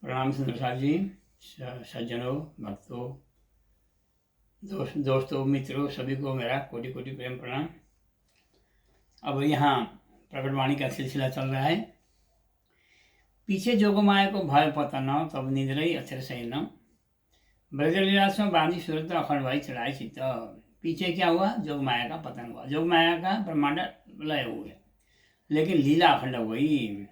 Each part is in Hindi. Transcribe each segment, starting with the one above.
प्रणाम सुंदर जी, सज्जनों, भक्तों, दोस्तों, मित्रों, सभी को मेरा कोटि कोटि प्रेम प्रणाम। अब यहाँ प्रकटवाणी का सिलसिला चल रहा है। पीछे जोगमाया को भय पता न, तब निद्रई अक्षर सही न, ब्रजलीलास में बांधी सूरत अखंड भाई चढ़ाई चित्त। पीछे क्या हुआ? जोगमाया का पतन हुआ, जोगमाया का ब्रह्मांड लय हुए, लेकिन लीला अखंड हो गई।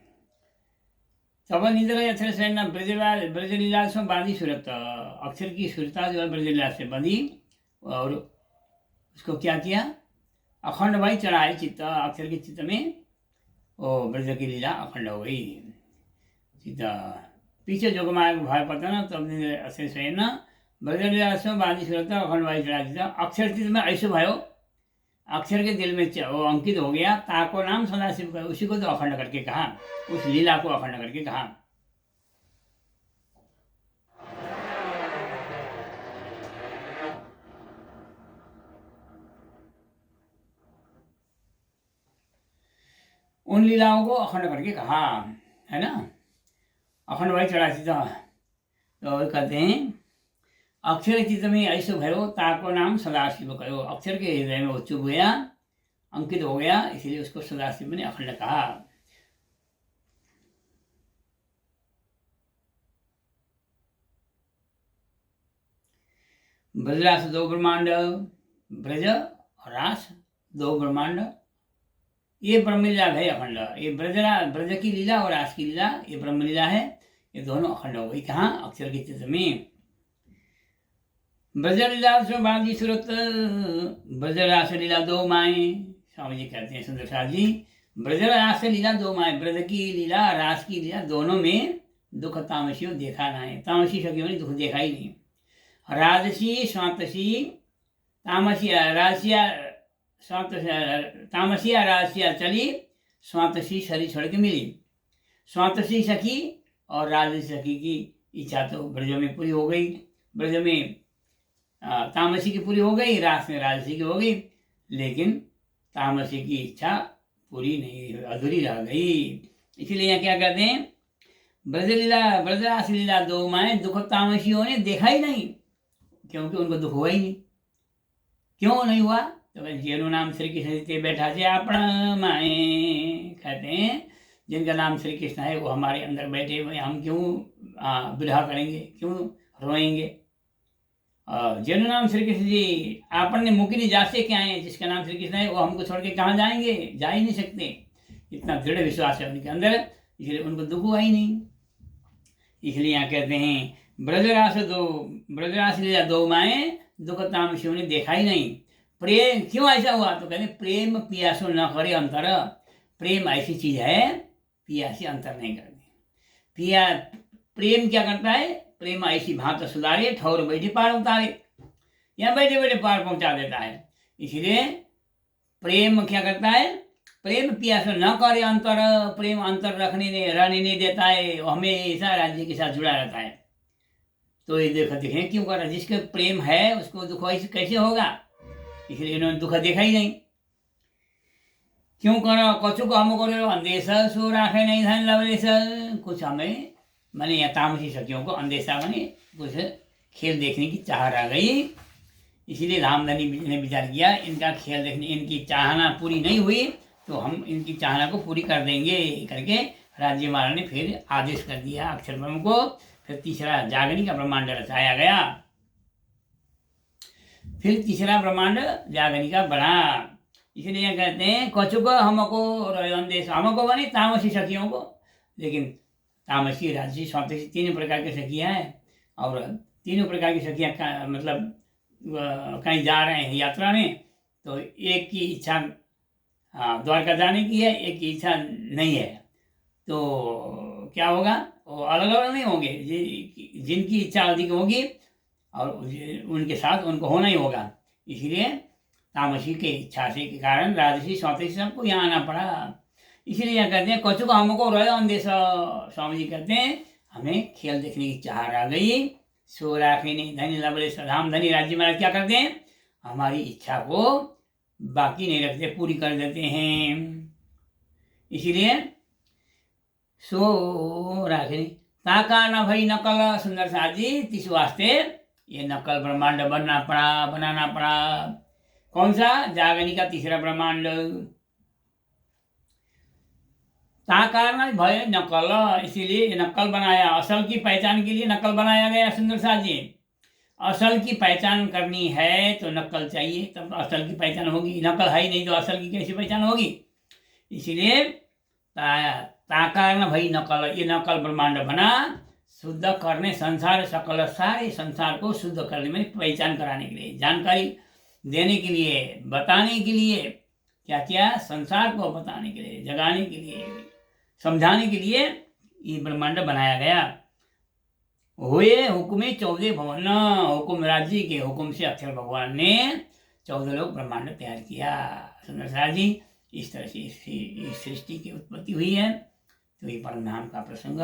तब निद्र अक्षर से न ब्रजलीला से बांधी सूरत, अक्षर की सूरता जो है ब्रजलीला से बंधी, और उसको क्या किया? अखंड भाई चढ़ाए चित्त, अक्षर के चित्त में वो ब्रज की लीला अखंड हो गई। चित्त पीछे जोगमाया को भय पता न, तब निद्र अक्षर से न ब्रजलीला से बांधी सूरत अखंड भाई चढ़ाए चित्त। अक्षर चित्त में ऐसे भयो, अक्षर के दिल में वो अंकित हो गया, ताको नाम सदाशिव का, उसी को तो अखंड करके कहा, उस लीला को अखंड करके कहा। उन लीलाओं को अखंड करके कहा, है ना। अखंड भाई चढ़ा सीधा, तो कहते हैं अक्षर चित्त में ऐसे भयो, ताको नाम सदाशिव कहो। अक्षर के हृदय में वो चुभ गया, अंकित हो गया, इसलिए उसको सदाशिव ने अखंड कहा। ब्रजरास दो ब्रह्मांड, ब्रज और रास दो ब्रह्मांड, ये ब्रह्मलीला है अखंड। ये ब्रज की लीला और रास की लीला, ये ब्रह्मलीला है, ये दोनों अखंड हो गई। कहाँ? अक्षर के चित्त में। ब्रजलीला से बांधी सूरत, ब्रजरास लीला दो माए। स्वामी जी कहते हैं सुंदर साथ जी, ब्रजरास लीला दो माए, ब्रज की लीला रास की लीला दोनों में दुख तामसी देखा ना है। तामसी सखियों ने दुख देखा ही नहीं। राजसी स्वातसी तामसिया राशिया, तामसिया राशिया चली, स्वातसी शरीर छोड़ के मिली। स्वातसी सखी और राजसी सखी की इच्छा तो ब्रज में पूरी हो गई, ब्रज में तामसी की पूरी हो गई, रास में राजसी की हो गई, लेकिन तामसी की इच्छा पूरी नहीं, अधूरी रह गई। इसलिए यहाँ क्या कहते हैं? ब्रजलीला ब्रजरास लीला दो माए, दुख तामसियों ने देखा ही नहीं, क्योंकि उनको दुख हुआ ही नहीं। क्यों नहीं हुआ? तो जेनु नाम श्री कृष्ण ते बैठा से अपना माए, कहते हैं जिनका नाम श्री कृष्ण है वो हमारे अंदर बैठे हुए, हम क्यों विरह करेंगे, क्यों रोएंगे? जेनु नाम श्री कृष्ण जी आपन ने मुकिनी जासे क्या है, जिसका नाम श्री कृष्ण है वो हमको छोड़ के कहाँ जाएंगे? जा ही नहीं सकते। इतना दृढ़ विश्वास है उनके अंदर, इसलिए उनको दुख हुआ ही नहीं। इसलिए यहाँ कहते हैं ब्रजरास लीला दो माए, दुख तामसियों ने देखा ही नहीं। प्रेम क्यों ऐसा हुआ? तो कहते प्रेम पियासो न करे अंतर। प्रेम ऐसी चीज है, पियासी अंतर नहीं करती। प्रेम क्या करता है? प्रेम ऐसी भांत सुधारे, ठौर बैठे पार उतारे, यहाँ बैठे बैठे पार पहुंचा देता है। इसलिए प्रेम क्या करता है? प्रेम पियासो न करे अंतर, प्रेम अंतर रहने नहीं देता है, हमेशा राज्य के साथ जुड़ा रहता है। तो ये देखें क्यों कर रहा है? जिसके प्रेम है उसको दुख कैसे होगा? इसलिए इन्होंने दुख देखा ही नहीं। क्यों करो? कछु को हम करो अंदेशा, सो राखे नहीं धन लवलेश। कुछ हमें मैंने या तामसी सखियों को अंदेशा बने, कुछ खेल देखने की चाह रह गई। इसीलिए रामधनी ने विचार किया इनका खेल देखने, इनकी चाहना पूरी नहीं हुई तो हम इनकी चाहना को पूरी कर देंगे करके राज्य महाराज ने फिर आदेश कर दिया अक्षर ब्रह्म को। फिर तीसरा जागनी का ब्रह्मांड रचाया गया, फिर तीसरा ब्रह्मांड जागनी का बना। इसलिए कहते हैं कछु हमको अंदेश, हमको बने तामसी सखियों को, लेकिन तामसी राजसी स्वातसी तीनों प्रकार की सखियाँ हैं, और तीनों प्रकार की सखियाँ मतलब कहीं जा रहे हैं यात्रा में, तो एक की इच्छा द्वारका जाने की है, एक की इच्छा नहीं है, तो क्या होगा? वो अलग अलग नहीं होंगे। जिनकी इच्छा अधिक होगी और उनके साथ उनको होना ही होगा। इसलिए तामसी के इच्छा से के कारण राजसी स्वातसी सबको यहाँ आना पड़ा। इसीलिए यहाँ कहते हैं कछु को हमको रोय अंदेशा। स्वामी जी कहते हैं हमें खेल देखने की चाह आ गई, सो राखे नहीं धनी लबले राम धनी राज्य महाराज क्या करते हैं? हमारी इच्छा को बाकी नहीं रखते, पूरी कर देते हैं। इसीलिए सो राखे नहीं, ताका न भई नकल सुंदर साथ जी, तिस वास्ते ये नकल ब्रह्मांड बनाना पड़ा। कौन सा? जागनी का तीसरा ब्रह्मांड। ताका भय नकल, इसीलिए नकल बनाया। असल की पहचान के लिए नकल बनाया गया सुंदर साथ जी। असल की पहचान करनी है तो नकल चाहिए, तब असल की पहचान होगी। नकल है ही नहीं तो असल की कैसी पहचान होगी? इसीलिए ताका न भई नकल, ये नकल ब्रह्मांड बना शुद्ध करने, संसार सकल सारे संसार को शुद्ध करने में, पहचान कराने के लिए, जानकारी देने के लिए, बताने के लिए, क्या क्या? संसार को बताने के लिए, जगाने के लिए, समझाने के लिए ये ब्रह्मांड बनाया गया। हुए हुक्मे 14 भवन, हुकुम राज्य के हुक्म से अक्षर भगवान ने 14 लोग ब्रह्मांड तैयार किया। सुंदर जी, इस तरह से इस सृष्टि की उत्पत्ति हुई है। तो ये परमधाम का प्रसंग,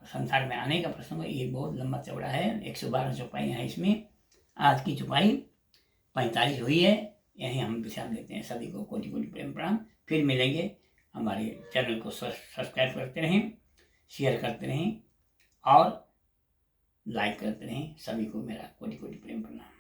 संसार में आने का प्रसंग, ये बहुत लंबा चौड़ा है। 112 चौपाई है इसमें। आज की चौपाई 45 हुई है। यहीं हम विश्राम लेते हैं। सभी को कोटि कोटि प्रेम प्रणाम। फिर मिलेंगे। हमारे चैनल को सब्सक्राइब करते रहें, शेयर करते रहें और लाइक करते रहें। सभी को मेरा कोटि कोटि प्रेम प्रणाम।